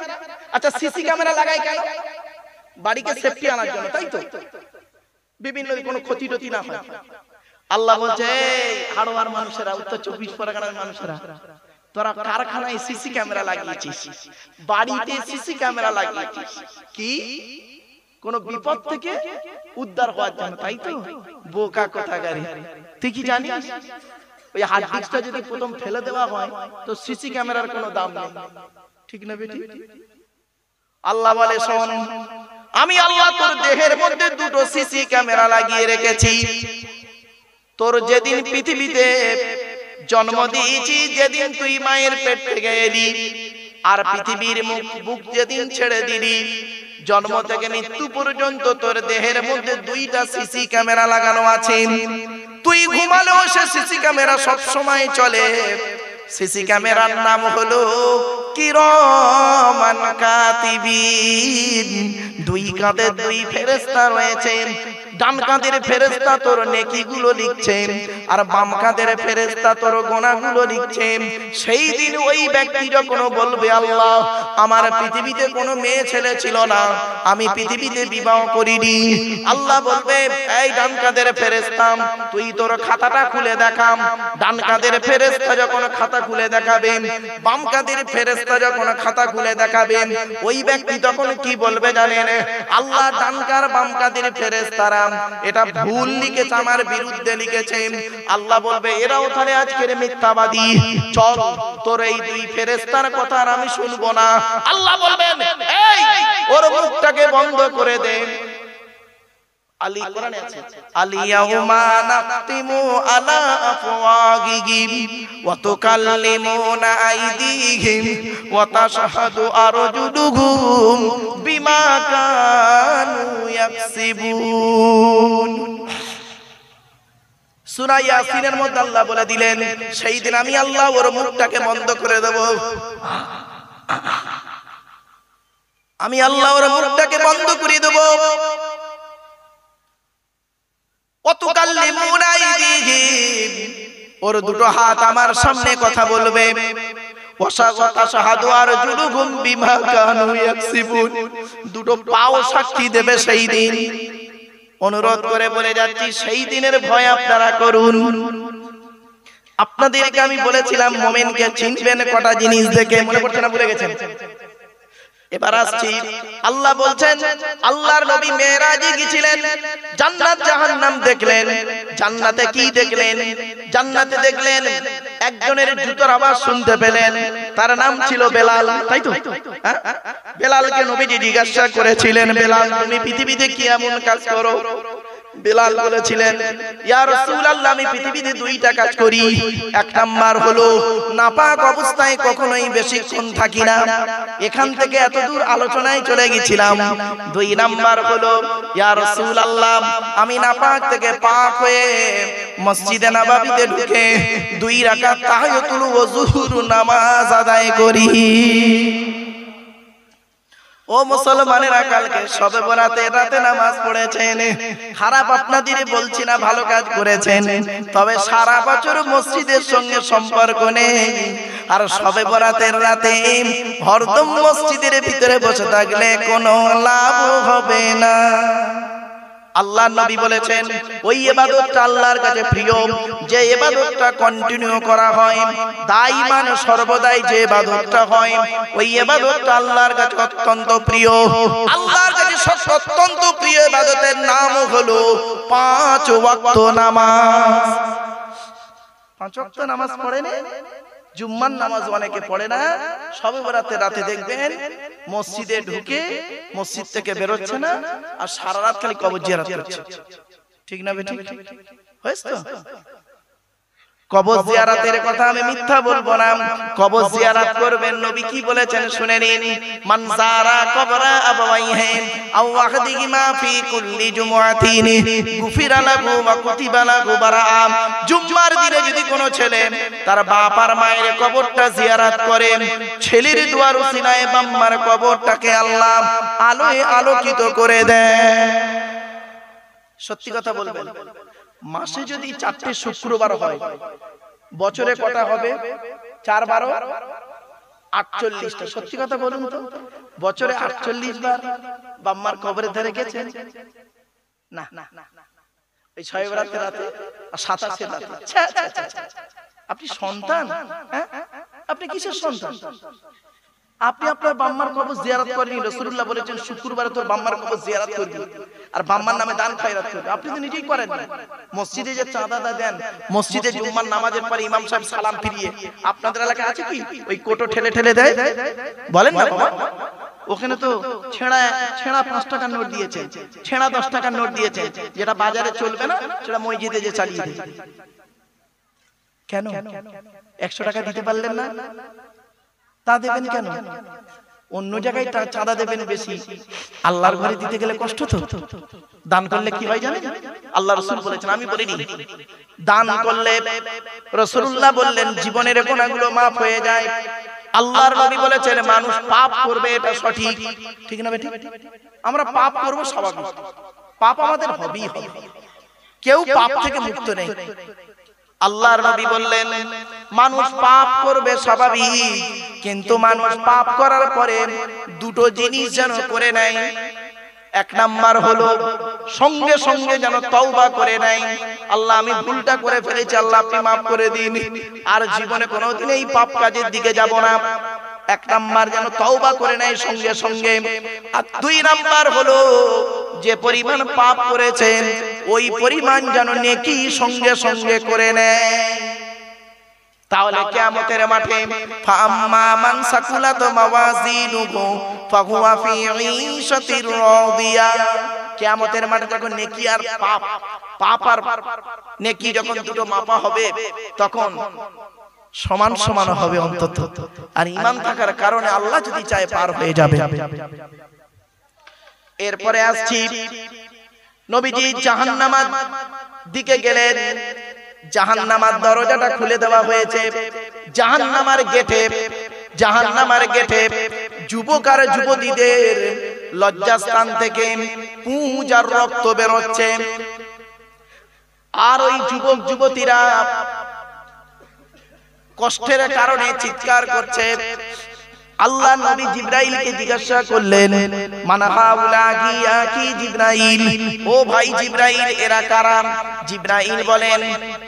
আচ্ছা সিসি ক্যামেরা লাগায় কেন? বাড়িকে সেফটি আনার জন্য, তাই তো? বিভিন্ন কোনো ক্ষতি টতি না হয়। আল্লাহ বলছে হাড়োয়ার মানুষেরা, উত্তর 24 পরগনার মানুষেরা, তোরা কারখানায় সিসি ক্যামেরা লাগিয়েছিস, বাড়িতে সিসি ক্যামেরা লাগিয়েছিস কি? কোন বিপদ থেকে উদ্ধার হওয়ার জন্য, তাই তো? বোকা কোথাকারে, তুই কি জানিস ওই হার্ড ডিস্কটা যদি প্রথম ফেলে দেওয়া হয় তো সিসি ক্যামেরার কোনো দাম নেই, ঠিক না বেটি? আল্লাহ বলে শোন, আমি আল্লাহ তোর দেহের মধ্যে 2টো সিসি ক্যামেরা লাগিয়ে রেখেছি। তোর যেদিন পৃথিবীতে জন্ম দিয়েছি, যেদিন তুই মায়ের পেট থেকে এলি, আর পৃথিবীর বুক যেদিন ছেড়ে দিলি, জন্ম থেকে মৃত্যু পর্যন্ত তোর দেহের মধ্যে 2টা সিসি ক্যামেরা লাগানো আছে। তুই ঘুমালেও সে সিসি ক্যামেরা সব সময় চলে। সিসি ক্যামেরার নাম হলো কিরামান কাতিবিন। 2 কাঁধে 2 ফেরেশতা রয়েছে, ডান কাঁধের ফেরেশতা তোর নেকিগুলো লিখছে আর বাম কাঁধের ফেরেশতা তোর গুনাহগুলো লিখছে। সেই দিন ওই ব্যক্তি যখন বলবে আল্লাহ আমার পৃথিবীতে কোনো মেয়ে ছেলে ছিল না, আমি পৃথিবীতে বিবাহ করিনি, আল্লাহ বলবে এই ডান কাঁধের ফেরেশতা তুই তোর খাতাটা খুলে দেখাম। ডান কাঁধের ফেরেশতা যখন খাতা খুলে দেখাবে, বাম কাঁধের ফেরেশতা যখন খাতা খুলে দেখাবে, ওই ব্যক্তি তখন কি বলবে জানেন? আল্লাহ ডান কাঁধ বাম কাঁধের ফেরেশতারা এটা ভুল লিখেছে, আমার বিরুদ্ধে লিখেছে। আল্লাহ বলবে এরাও তাহলে আজকের মিথ্যাবাদী, চল তোর এই দুই ফেরেশতার কথা আর আমি শুনবো না। আল্লাহ বলবেন এই ওর মুখটাকে বন্ধ করে দে। আলী কোরআনে আছে আলিয়াউমা নাখতিমু আলা আফওয়াহিহিম ওয়া তুকাল্লিমুনা আইদিহিম ওয়া তাশহাদু আরজুলুহুম বিমা কানু ইয়াকসিবুন। সূরা ইয়াসিনের মধ্যে আল্লাহ বলে দিলেন সেই দিন আমি আল্লাহ ওর মুখটাকে বন্ধ করে দেব, আমি আল্লাহ ওর মুখটাকে বন্ধ করে দেব। ওর দুটো হাত আমার সামনে কথা বলবে, দুটো পাও সাক্ষী দেবে সেই দিন। অনুরোধ করে বলে যাচ্ছি সেই দিনের ভয় আপনারা করুন। আপনাদেরকে আমি বলেছিলাম মুমিনকে চিনবেন কটা জিনিস দেখে, মনে পড়ছে না? ভুলে গেছেন? এবার আসছি, আল্লাহ বলছেন আল্লাহর নবী মেরাজে গিয়েছিলেন, জান্নাত জাহান্নাম দেখলেন। জান্নাতে কি দেখলেন? জান্নাতে দেখলেন একজনের জুতোর আওয়াজ শুনতে পেলেন, তার নাম ছিল বেলাল, তাই তো? বেলালকে নবীজি জিজ্ঞাসা করেছিলেন বেলাল তুমি পৃথিবীতে কি এমন কাজ করো? বেলাল বলেছিলেন ইয়া রাসূলুল্লাহ আমি পৃথিবীতে দুইটা কাজ করি, এক নাম্বার হলো নাপাক অবস্থায় কখনোই বেশিক্ষণ থাকি না, এখান থেকে এত দূর আলোচনায় চলে গেছিলাম। দুই নাম্বার হলো ইয়া রাসূলুল্লাহ আমি নাপাক থেকে পাক হয়ে মসজিদে নববীতে ঢুকে 2 রাকাত তাহিয়াতুল ওযুর নামাজ আদায় করি। ও মুসলমানেরা কালকে শবে বরাতে রাতে নামাজ পড়েছেন, খারাপ আপনাদের বলছি না, ভালো কাজ করেছেন, তবে সারা বছর মসজিদের সঙ্গে সম্পর্ক নেই আর শবে বরাতের রাতে হরদম মসজিদের ভিতরে বসে থাকলে কোনো লাভ হবে না। আল্লাহ নবী বলেছেন ওই ইবাদতটা আল্লাহর কাছে প্রিয় যে ইবাদতটা কন্টিনিউ করা হয়, দাইমান সর্বদাই যে ইবাদতটা হয় ওই ইবাদতটা আল্লাহর কাছে অত্যন্ত প্রিয়। আল্লাহর কাছে অত্যন্ত প্রিয় ইবাদতের নাম হলো 5 ওয়াক্ত নামাজ। 5 ওয়াক্ত নামাজ পড়েন? জুম্মার নামাজ অনেকে পড়ে না, শবে বরাতের রাতে দেখবেন মসজিদে ঢুকে মসজিদ থেকে বেরোচ্ছে না আর সারা রাত খালি কবর জিয়ারত করছে। ঠিক না বেঠিক? হয়েছে তো? কবর জিয়ারতের কথা আমি মিথ্যা বলবো না, কবর জিয়ারত করবেন। নবী কি বলেছেন শুনে নিন, মান যারা কবরা আবাওয়াইহি আও ওয়াহদিহিমা ফি কুল্লি জুমআতিন গুফিরা লাহু ওয়া কুতিবা লাহু বারাআ। জুম্মার দিনে যদি কোনো ছেলে তার বাপ আর মায়ের কবরটা জিয়ারত করে, ছেলের দোয়ার উসিলায় বাম্মার কবরটাকে আল্লাহ আলোয় আলোকিত করে দেয়। সত্যি কথা বলবেন, মাসে যদি 4টে শুক্রবার হয়, বছরে কটা হবে? 4 × 12 48টা। সত্যি কথা বলুন তো, বছরে 48 বার বাম্মার কবরের ধারে গেছেন? না, এই শবে বরাতের রাতে আর 27 রাতে। আপনি সন্তান? আপনি কিসের সন্তান? আপনি আপনার বাম্মার কবর জিয়ারত করেন। রাসূলুল্লাহ বলেছেন শুক্রবারে তোর বাম্মার কবর জিয়ারত করবি আর বাম্মার নামে দান খয়রাত করবি। আপনি তো নিজেই করেন না। মসজিদে যে চাঁদাটা দেন, মসজিদে জুম্মার নামাজের পরে ইমাম সাহেব সালাম ফিরিয়ে, আপনাদের এলাকায় আছে কি ওই কোটো ঠেলে ঠেলে দেয়? বলেন না বাবা, ওখানে তো ছেঁড়া 5 টাকার নোট দিয়েছে, ছেঁড়া 10 টাকার নোট দিয়েছে, যেটা বাজারে চলবে না সেটা মসজিদে যে চালিয়ে দেয়। কেন 100 টাকা দিতে পারলেন না? তা দেবেন কেন? অন্য জায়গায় চাঁদা দেবেন বেশি, আল্লাহর ঘরে দিতে গেলে কষ্ট তো। দান করলে কি হয় জানেন? আল্লাহ রাসূল বলেছেন, আমি বলিনি, দান করলে রাসূলুল্লাহ বললেন জীবনের গুনাহগুলো maaf হয়ে যায়। আল্লাহর নবী বলেছেন মানুষ পাপ করবে, এটা সঠিক, ঠিক না বেঠিক? আমরা পাপ করব স্বাভাবিক, পাপ আমাদের হবেই হবে, কেউ পাপ থেকে মুক্ত নেই। আল্লাহর নবী বললেন মানুষ পাপ করবে স্বাভাবিক, কিন্তু মানুষ পাপ করার পরে দুটো জিনিস যেন করে নেয়। এক নাম্বার হলো সঙ্গে সঙ্গে যেন তওবা করে নেয়, আল্লাহ আমি ভুলটা করে ফেলেছি, আল্লাহ আপনি মাফ করে দিন, আর জীবনে কোনোদিন এই পাপ কাজের দিকে যাব না। এক নাম্বার যেন তওবা করে নেয় সঙ্গে সঙ্গে। আর দুই নাম্বার হলো যে পরিমাণ পাপ করেছেন ওই পরিমাণ যেন নেকি সঙ্গে সঙ্গে করে নেয়। তাহলে কিয়ামতের মাঠে ফাম্মা মান সাকুলাত মাওয়াজিনুহু ফাহুয়া ফি ঈশাতির রাদিয়া, কিয়ামতের মাঠে যখন নেকি আর পাপ আর নেকি যখন দুটো মাপা হবে তখন সমান সমান হবে অন্তত, আর ঈমান থাকার কারণে আল্লাহ যদি চায় পার হয়ে যাবে। এরপরে আসছি নবীজি জাহান্নামের দিকে গেলেন, জাহান্নামের দরজাটা খুলে দেওয়া হয়েছে। জাহান্নামের গেটে যুবক আর যুবতীদের লজ্জাস্থান থেকে পুঁজ আর রক্ত বেরোচ্ছে, আর ওই যুবক যুবতীরা কষ্টের কারণে চিৎকার করছে। আল্লাহ নবী জিবরাইলকে জিজ্ঞাসা করলেন মান হাউলা কি জিবরাইল, ও ভাই জিবরাইল এরা কারা? জিবরাইল বলেন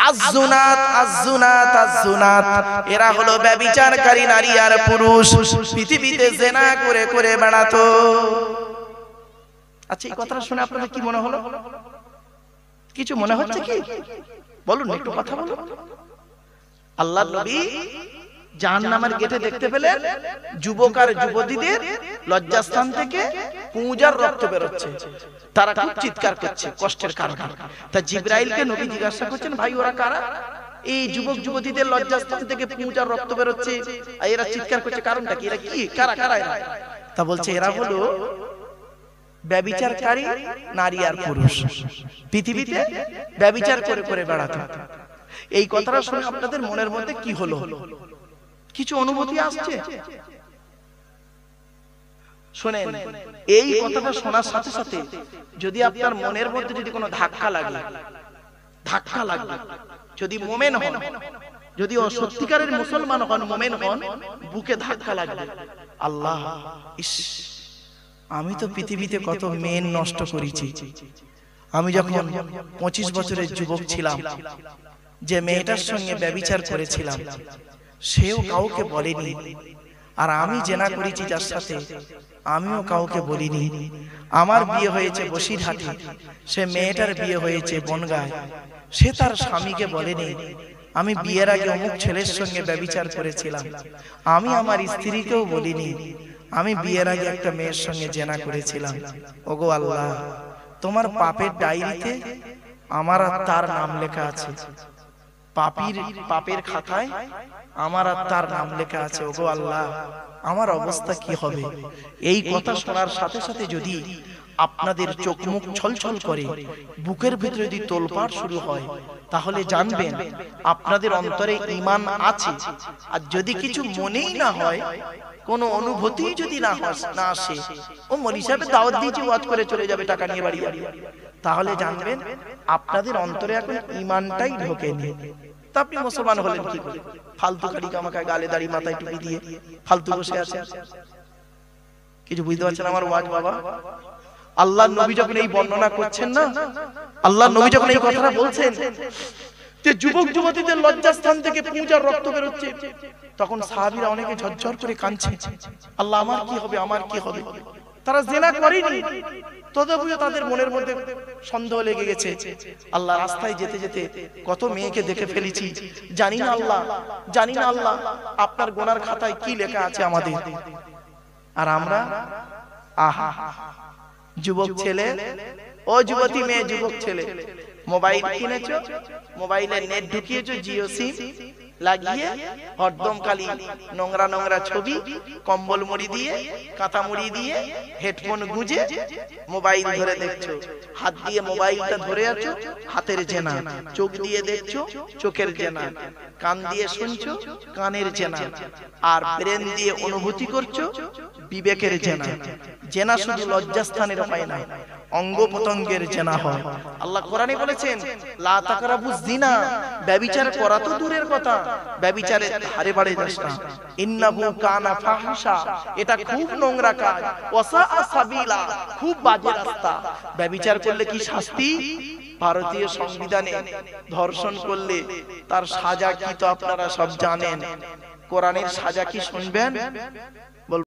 আযুনাত আযুনাত আযুনাত, এরা হলো ব্যভিচারকারী নারী আর পুরুষ, পৃথিবীতে জিনা করে করে বেড়াতো। আচ্ছা এই কথাটা শুনে আপনাদের কি মনে হলো? কিছু মনে হচ্ছে কি? বলুন একটু কথা বলুন। আল্লাহর নবী জাহান্নামের গেটে দেখতে পেলেন যুবক আর যুবতীদের লজ্জাস্থান থেকে পুঁজার রক্ত বেরোচ্ছে, তারা খুব চিৎকার করছে কষ্টের কারণে। তা জিবরাইলকে নবী জিজ্ঞাসা করছেন ভাই ওরা কারা? এই যুবক যুবতীদের লজ্জাস্থান থেকে পুঁজার রক্ত বেরোচ্ছে আর এরা চিৎকার করছে, কারণটা কি? এরা কি কারা কারা এরা? তা বলছে এরা হলো ব্যভিচারকারী নারী আর পুরুষ, পৃথিবীতে ব্যভিচার করে করে বেড়াতো। এই কথাটা শুনে আপনাদের মনের মধ্যে কি হলো? কিছু অনুভূতি আসছে? শুনেন, এই কথাটা শোনার সাথে সাথে যদি আপনার মনের মধ্যে যদি কোনো ধাক্কা লাগে, যদি মোমেন হন, যদি সত্যিকারের মুসলমান হন, মোমেন হন, বুকে ধাক্কা লাগবে, আল্লাহ ইস আমি তো পৃথিবীতে কত মেন নষ্ট করেছি। আমি যখন 25 বছরের যুবক ছিলাম, যে মেয়েটার সঙ্গে ব্যভিচার করেছিলাম সেও কাউকে বলেনি, আর আমি জেনা করেছি যার সাথে আমিও কাউকে বলিনি। আমার বিয়ে হয়েছে বসিরহাটে, সে মেয়েটার বিয়ে হয়েছে বনগাঁয়, সে তার স্বামীকে বলেনি আমি বিয়ের আগে অমুক ছেলের সঙ্গে ব্যভিচার করেছিলাম। আমি আমার স্ত্রীকেও বলিনি আমি বিয়ের আগে একটা মেয়ের সঙ্গে জেনা করেছিলাম। ওগো আল্লাহ, তোমার পাপের ডায়েরিতে আমার আর তার নাম লেখা আছে, পাপের খাতায় আমার আর তার নাম লেখা আছে। ওগো আল্লাহ, আমার অবস্থা কি হবে? এই কথা শোনার সাথে সাথে যদি আপনাদের চোখ মুখ ছলছল করে, বুকের ভিতরে যদি তোলপাড় শুরু হয়, তাহলে জানবেন আপনাদের অন্তরে ঈমান আছে। আর যদি কিছু মনেই না হয়, কোনো অনুভূতি যদি না আসে, ও মনি সাহেব দাওয়াত দিয়েছে ওয়াজ করে চলে যাবে টাকা নিয়ে বাড়ি যাবে, তাহলে জানবেন আপনাদের অন্তরে এখন ঈমানটাই ঢোকেনি। তা আপনি মুসলমান হলেন কি করে? ফালতু গাড়ি কামাকায়, গালে দাড়ি মাথায় টুপি দিয়ে ফালতু বসে আছে। কিছু বুঝতে পারছেন আমার ওয়াজ বাবা? আল্লাহর নবী যখন এই বর্ণনা করছেন না, আল্লাহর নবী যখন এই কথাটা বলছেন যে যুবক যুবতীদের লজ্জাস্থান থেকে পুঁজার রক্ত বেরোচ্ছে, তখন সাহাবীরা অনেকে ঝরঝর করে কাঁদছে, আল্লাহ আমার কি হবে, আমার কি হবে? তারা জিনা করেনি, তথাপিও তাদের মনের মধ্যে সন্দেহ লেগে গেছে। আল্লাহ রাস্তায় যেতে যেতে কত মেয়েকে দেখে ফেলেছি, জানি না আল্লাহ আপনার গুনার খাতায় কি লেখা আছে আমাদের। আর আমরা আহা, যুবক ছেলে ও যুবতী মেয়ে, যুবক ছেলে মোবাইল কিনেছো, মোবাইলে নেট ঢুকিয়েছো, জিও সিম লাগিয়ে হরদম খালি নোংরা নোংরা ছবি, কম্বল মুড়ি দিয়ে, কাঁথা মুড়ি দিয়ে, হেডফোন গুঁজে মোবাইল ধরে দেখছো। হাত দিয়ে মোবাইলটা ধরে আছো, হাতের জেনা। চোখ দিয়ে দেখছো, চোখের জেনা। কান দিয়ে শুনছো, কানের জেনা। আর ব্রেন দিয়ে অনুভূতি করছো, বিবেকের জেনা। জেনা শুধু লজ্জাস্থানের উপায় নয়, অঙ্গ প্রত্যঙ্গের জেনা হয়। আল্লাহ কোরআনে বলেছেন লা তাকরাবুজ জিনা, ব্যভিচার করা তো দূরের কথা, ব্যভিচারের ধারে বাড়ে যাস না। ইন্নাহু কানা ফাহিশা, এটা খুব নোংরা কাজ। ওয়াসা সাবিলা, খুব বাজে রাস্তা। ব্যভিচার করলে কি শাস্তি? ভারতীয় সংবিধানে ধর্ষণ করলে তার সাজা কি তো আপনারা সব জানেন। কোরআনের সাজা কি শুনবেন?